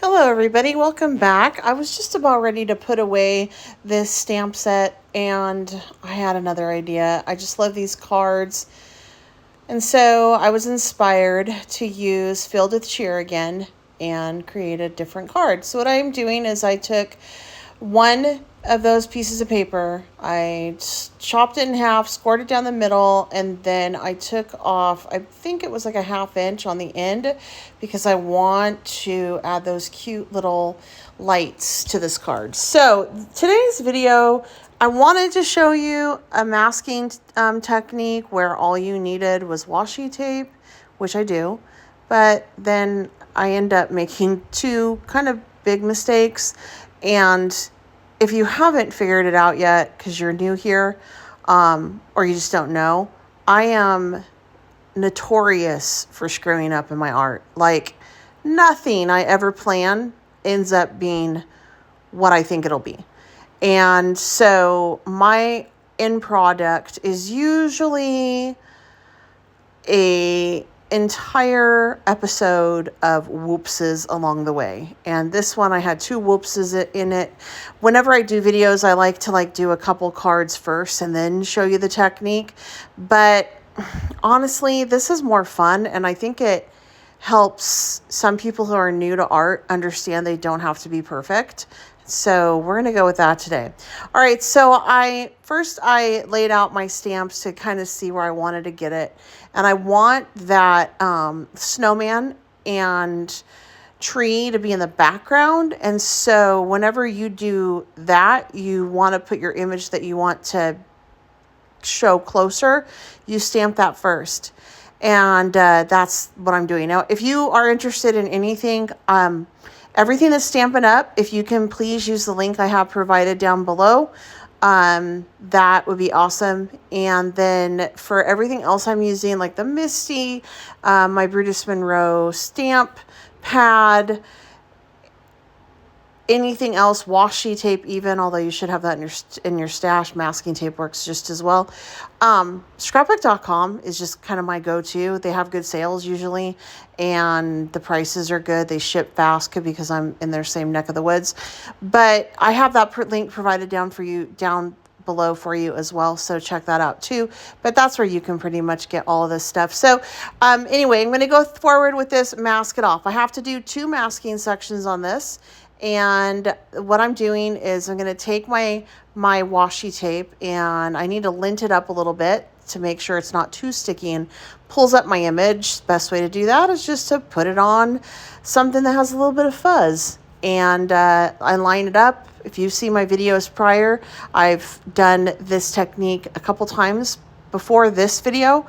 Hello everybody, welcome back. I was just about ready to put away this stamp set and I had another idea. I just love these cards. And so I was inspired to use Filled with Cheer again and create a different card. So what I'm doing is I took one of those pieces of paper, I chopped it in half, scored it down the middle, and then I took off, I think it was like a 1/2 inch on the end because I want to add those cute little lights to this card. So today's video, I wanted to show you a masking technique where all you needed was washi tape, which I do, but then I end up making two kind of big mistakes. And if you haven't figured it out yet because you're new here or you just don't know, I am notorious for screwing up in my art. Like nothing I ever plan ends up being what I think it'll be. And so my end product is usually a entire episode of whoopses along the way. And this one I had 2 whoopses in it. Whenever I do videos, I like to do a couple cards first and then show you the technique. But honestly, this is more fun, and I think it helps some people who are new to art understand they don't have to be perfect. So we're going to go with that today. All right, so I laid out my stamps to kind of see where I wanted to get it. And I want that snowman and tree to be in the background. And so whenever you do that, you want to put your image that you want to show closer. You stamp that first. And that's what I'm doing. Now, if you are interested in anything, everything is Stampin' Up, if you can please use the link I have provided down below, that would be awesome. And then for everything else I'm using, like the Misty, my Brutus Monroe stamp pad, anything else, washi tape even, although you should have that in your stash. Masking tape works just as well. Scrapbook.com is just kind of my go-to. They have good sales usually, and the prices are good. They ship fast because I'm in their same neck of the woods. But I have that link provided down below for you as well, so check that out too. But that's where you can pretty much get all of this stuff. So anyway, I'm going to go forward with this, mask it off. I have to do 2 masking sections on this. And what I'm doing is I'm going to take my washi tape, and I need to lint it up a little bit to make sure it's not too sticky and pulls up my image. Best way to do that is just to put it on something that has a little bit of fuzz. And I line it up. If you see my videos prior, I've done this technique a couple times before this video.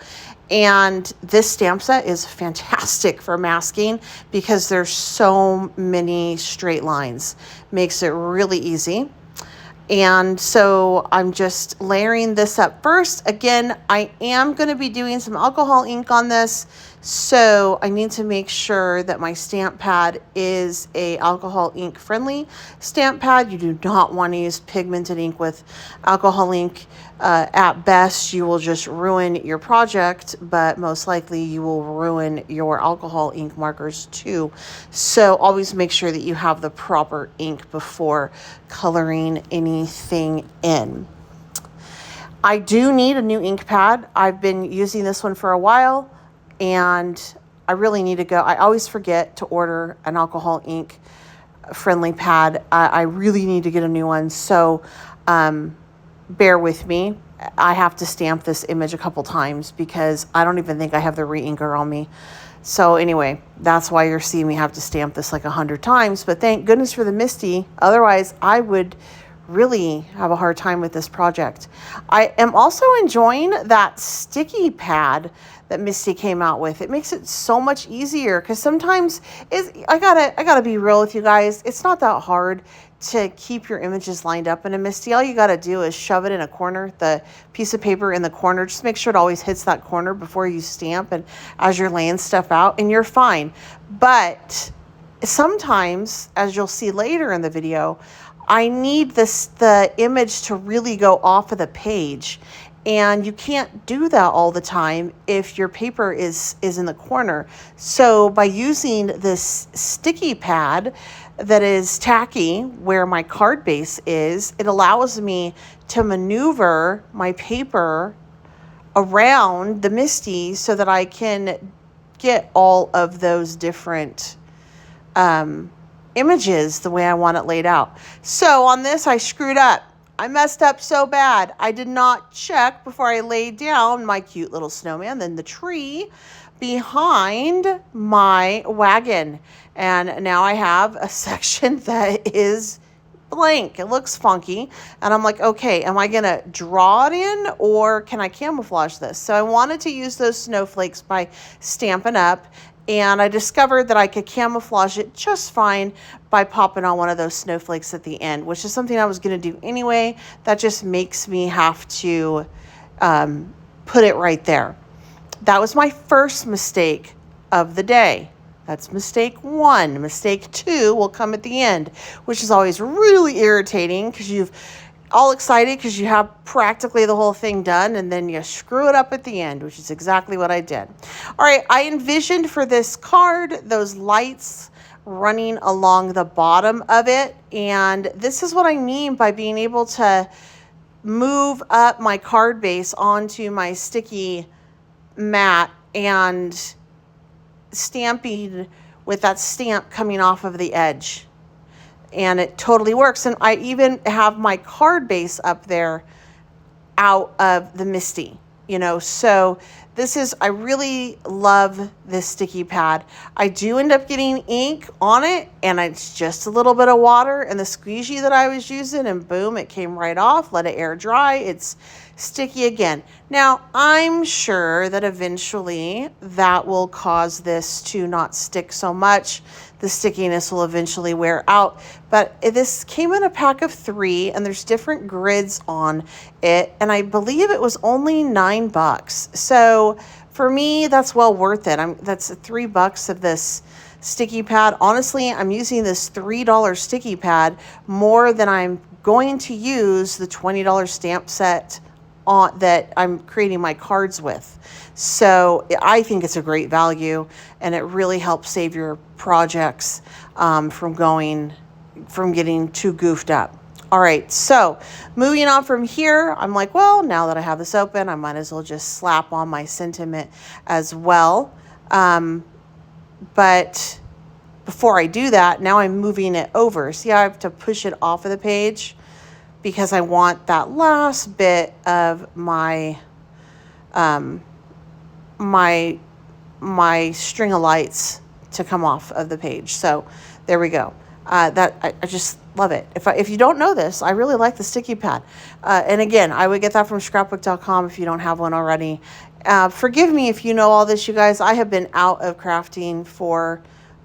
And this stamp set is fantastic for masking because there's so many straight lines. Makes it really easy. And so I'm just layering this up first. Again, I am going to be doing some alcohol ink on this, so I need to make sure that my stamp pad is a alcohol ink friendly stamp pad. You do not want to use pigmented ink with alcohol ink. At best, you will just ruin your project, but most likely you will ruin your alcohol ink markers too. So always make sure that you have the proper ink before coloring anything in. I do need a new ink pad. I've been using this one for a while, and I really need to go. I always forget to order an alcohol ink friendly pad. I really need to get a new one. So bear with me. I have to stamp this image a couple times because I don't even think I have the re-inker on me. So anyway, that's why you're seeing me have to stamp this like 100 times. But thank goodness for the Misty. Otherwise, I would really have a hard time with this project. I am also enjoying that sticky pad that Misty came out with. It makes it so much easier because sometimes I gotta be real with you guys. It's not that hard to keep your images lined up in a Misty. All you got to do is shove it in a corner, the piece of paper in the corner. Just make sure it always hits that corner before you stamp and as you're laying stuff out, and you're fine. But sometimes, as you'll see later in the video, I need the image to really go off of the page. And you can't do that all the time if your paper is in the corner. So by using this sticky pad that is tacky where my card base is, it allows me to maneuver my paper around the MISTI so that I can get all of those different images the way I want it laid out. So on this, I screwed up. I messed up so bad. I did not check before I laid down my cute little snowman, then the tree behind my wagon. And now I have a section that is blank. It looks funky. And I'm like, okay, am I going to draw it in or can I camouflage this? So I wanted to use those snowflakes by Stampin' Up! And I discovered that I could camouflage it just fine by popping on one of those snowflakes at the end, which is something I was going to do anyway. That just makes me have to put it right there. That was my first mistake of the day. That's mistake 1. Mistake 2 will come at the end, which is always really irritating because you've all excited because you have practically the whole thing done and then you screw it up at the end, which is exactly what I did. All right, I envisioned for this card those lights running along the bottom of it, and this is what I mean by being able to move up my card base onto my sticky mat and stamping with that stamp coming off of the edge. And it totally works. And I even have my card base up there out of the MISTI, you know. So this is, I really love this sticky pad. I do end up getting ink on it, and it's just a little bit of water and the squeegee that I was using, and boom, it came right off. Let it air dry. It's sticky again. Now, I'm sure that eventually that will cause this to not stick so much. The stickiness will eventually wear out. But this came in a pack of 3, and there's different grids on it. And I believe it was only $9. So for me, that's well worth it. That's $3 of this sticky pad. Honestly, I'm using this $3 sticky pad more than I'm going to use the $20 stamp set on that I'm creating my cards with. So I think it's a great value, and it really helps save your projects from getting too goofed up. All right, so moving on from here, I'm like, well, now that I have this open, I might as well just slap on my sentiment as well. But before I do that, now I'm moving it over. See, I have to push it off of the page because I want that last bit of my my string of lights to come off of the page. So there we go. I just love it. If you don't know this, I really like the sticky pad. And again, I would get that from scrapbook.com if you don't have one already. Forgive me if you know all this, you guys. I have been out of crafting for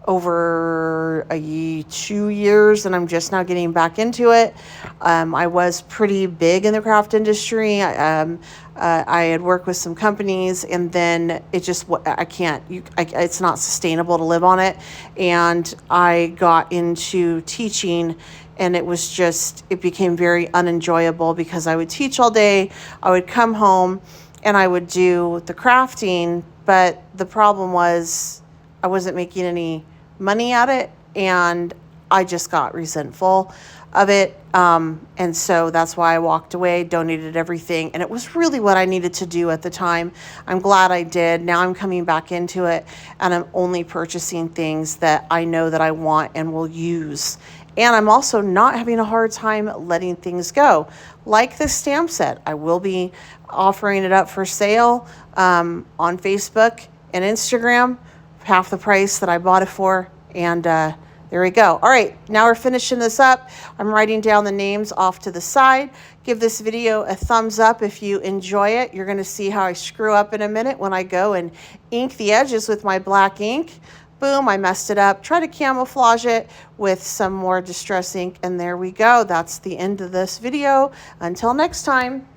over 2 years, and I'm just now getting back into it. I was pretty big in the craft industry. I had worked with some companies, and then it just, it's not sustainable to live on it. And I got into teaching, and it became very unenjoyable because I would teach all day. I would come home and I would do the crafting, but the problem was I wasn't making any money at it, and I just got resentful of it. And so that's why I walked away, donated everything. And it was really what I needed to do at the time. I'm glad I did. Now I'm coming back into it, and I'm only purchasing things that I know that I want and will use. And I'm also not having a hard time letting things go. Like this stamp set, I will be offering it up for sale on Facebook and Instagram, half the price that I bought it for. And there we go. All right, now we're finishing this up. I'm writing down the names off to the side. Give this video a thumbs up if you enjoy it. You're going to see how I screw up in a minute when I go and ink the edges with my black ink. Boom, I messed it up. Try to camouflage it with some more Distress ink, and there we go. That's the end of this video. Until next time.